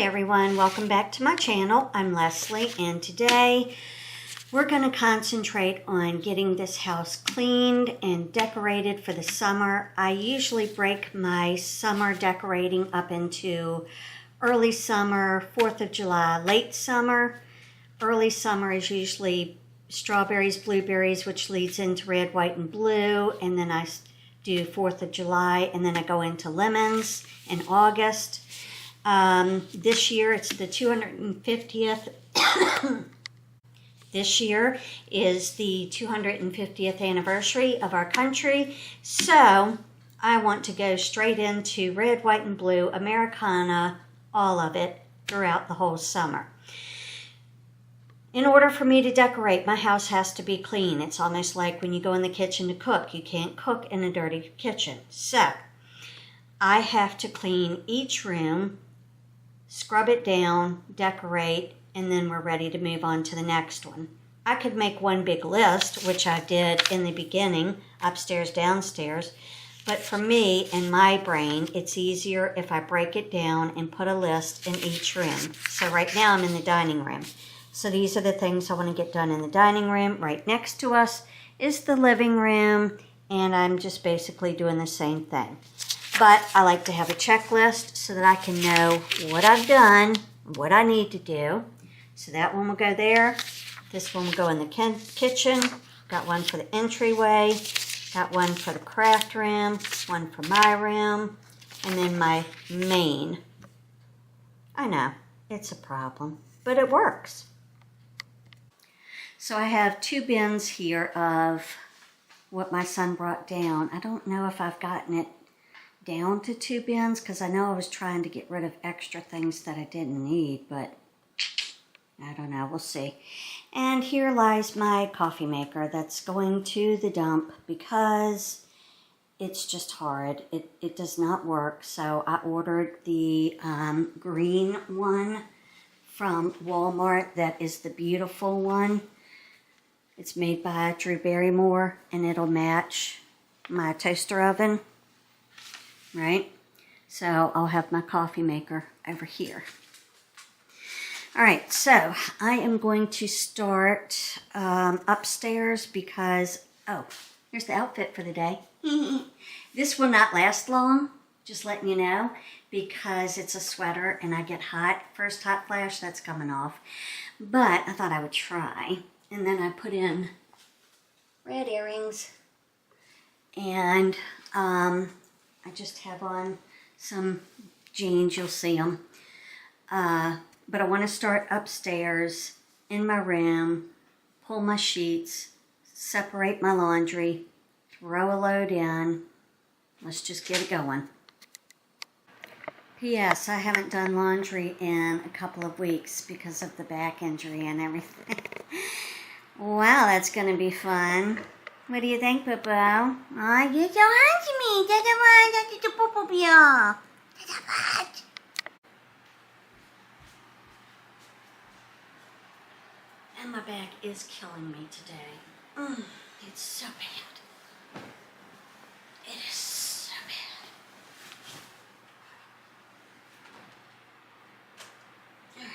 Hi everyone, welcome back to my channel. I'm Leslie and today we're going to concentrate on getting this house cleaned and decorated for the summer. I usually break my summer decorating up into early summer, 4th of July, late summer. Early summer is usually strawberries, blueberries, which leads into red, white, and blue, and then I do 4th of July, and then I go into lemons in August. This year it's the 250th. This year is the 250th anniversary of our country. So I want to go straight into red, white, and blue, Americana, all of it throughout the whole summer. In order for me to decorate, my house has to be clean. It's almost like when you go in the kitchen to cook. You can't cook in a dirty kitchen. So I have to clean each room, scrub it down, decorate, and then we're ready to move on to the next one. I could make one big list, which I did in the beginning, upstairs, downstairs. But for me and my brain, it's easier if I break it down and put a list in each room. So right now I'm in the dining room. So these are the things I want to get done in the dining room. Right next to us is the living room, and I'm just basically doing the same thing. But I like to have a checklist so that I can know what I've done, what I need to do. So that one will go there. This one will go in the kitchen. Got one for the entryway. Got one for the craft room. One for my room. And then my main. I know, it's a problem, but it works. So I have 2 bins here of what my son brought down. I don't know if I've gotten it down to 2 bins because I know I was trying to get rid of extra things that I didn't need, but I don't know, we'll see. And here lies my coffee maker that's going to the dump because it's just hard. It does not work. So I ordered the green one from Walmart. That is the beautiful one. It's made by Drew Barrymore and it'll match my toaster oven. Right? So I'll have my coffee maker over here. All right, so I am going to start upstairs because, oh, here's the outfit for the day. This will not last long, just letting you know, because it's a sweater and I get hot. First hot flash, that's coming off. But I thought I would try. And then I put in red earrings and I just have on some jeans, you'll see them. But I want to start upstairs in my room, pull my sheets, separate my laundry, throw a load in. Let's just get it going. P.S. I haven't done laundry in a couple of weeks because of the back injury and everything. Wow, that's going to be fun. What do you think, Pippo? Oh, you're so handsome. That's a Pippo. That's a bad. And my back is killing me today. It's so bad. It is so bad. All right.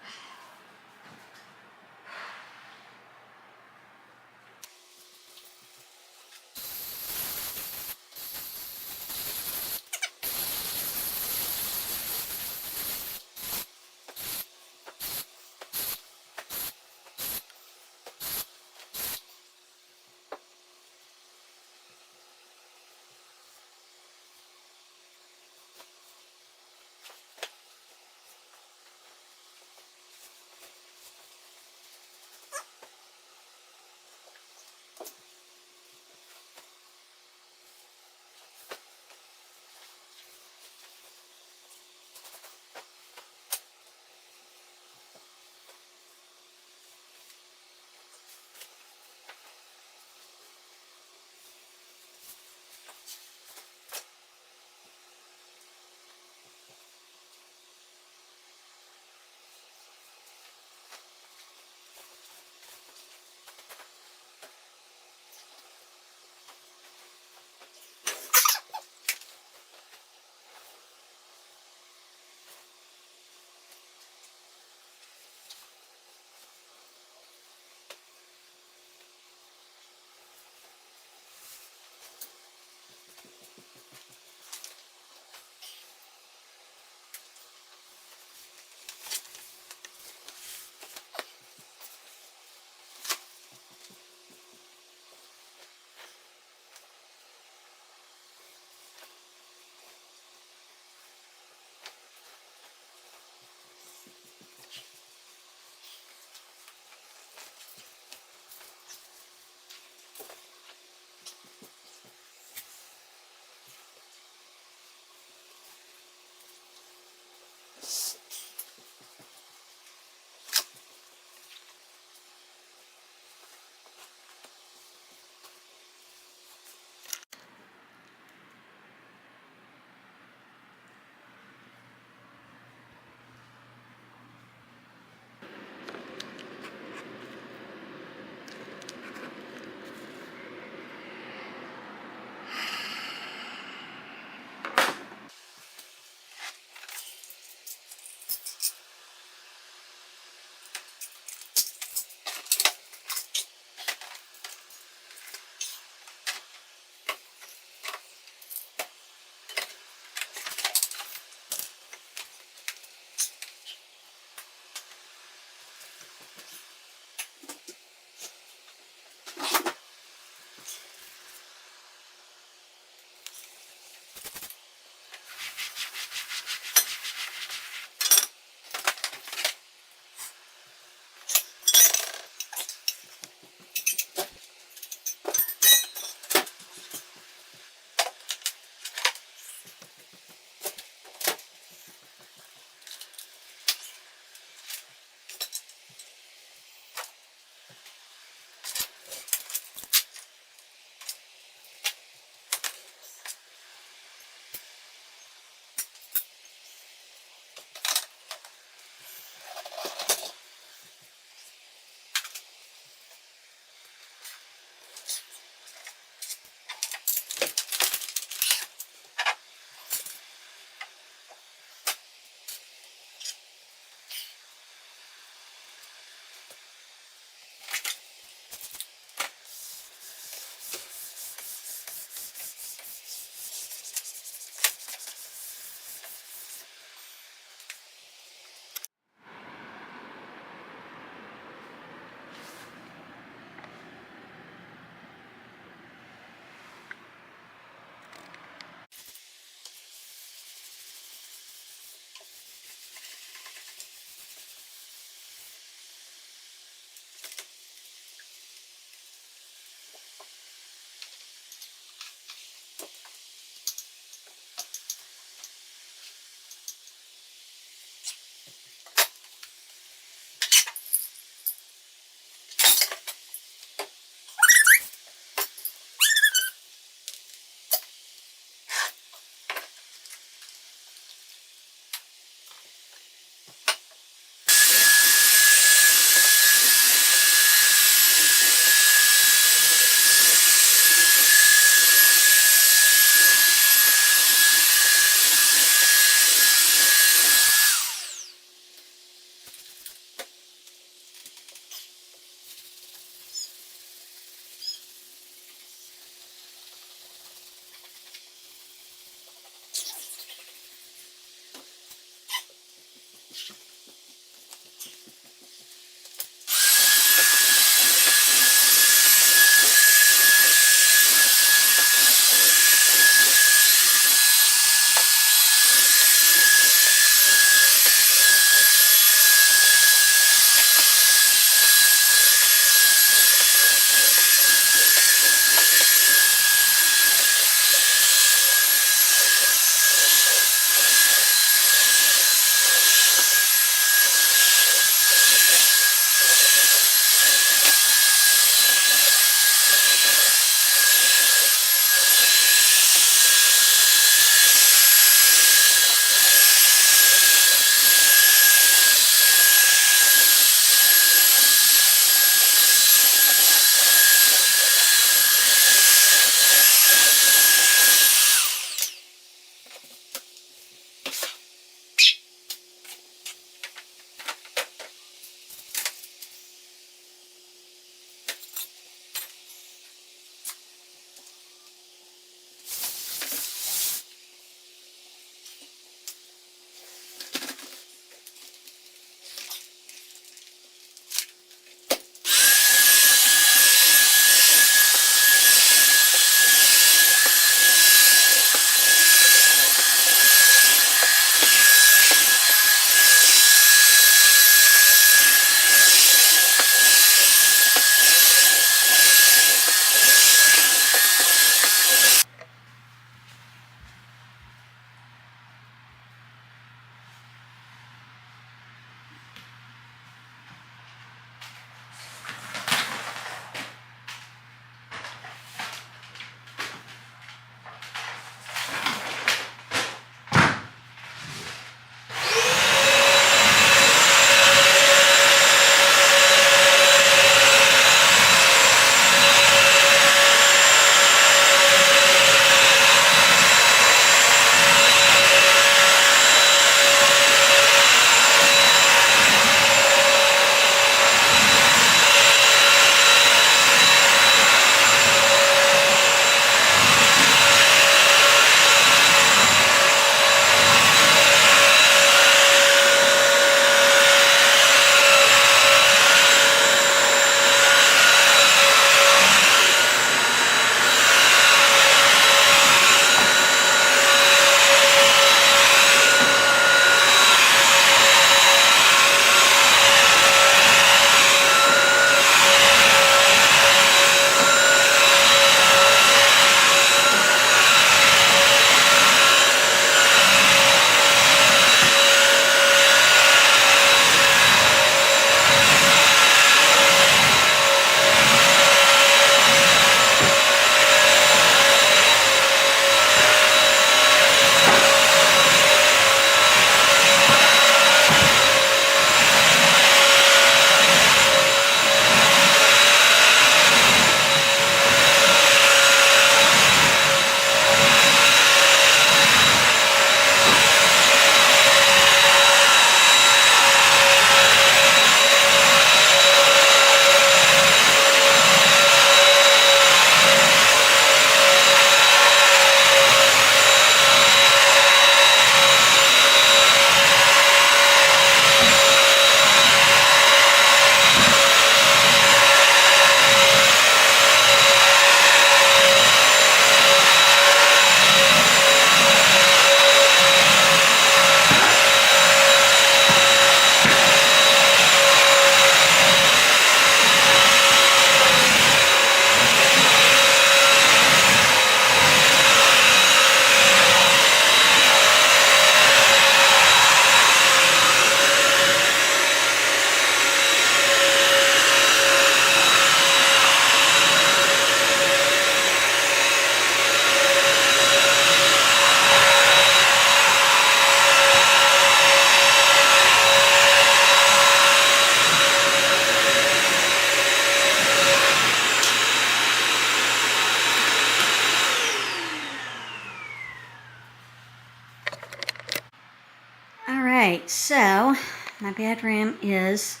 right, so my bedroom is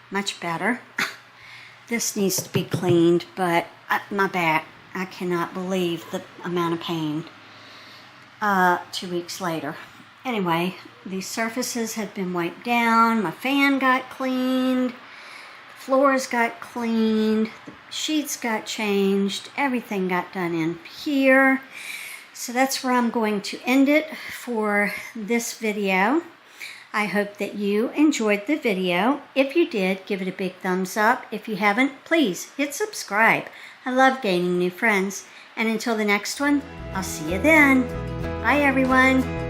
much better. This needs to be cleaned, but my back, I cannot believe the amount of pain 2 weeks later. Anyway, these surfaces have been wiped down. My fan got cleaned. Floors got cleaned. The sheets got changed. Everything got done in here. So that's where I'm going to end it for this video. I hope that you enjoyed the video. If you did, give it a big thumbs up. If you haven't, please hit subscribe. I love gaining new friends. And until the next one, I'll see you then. Bye, everyone.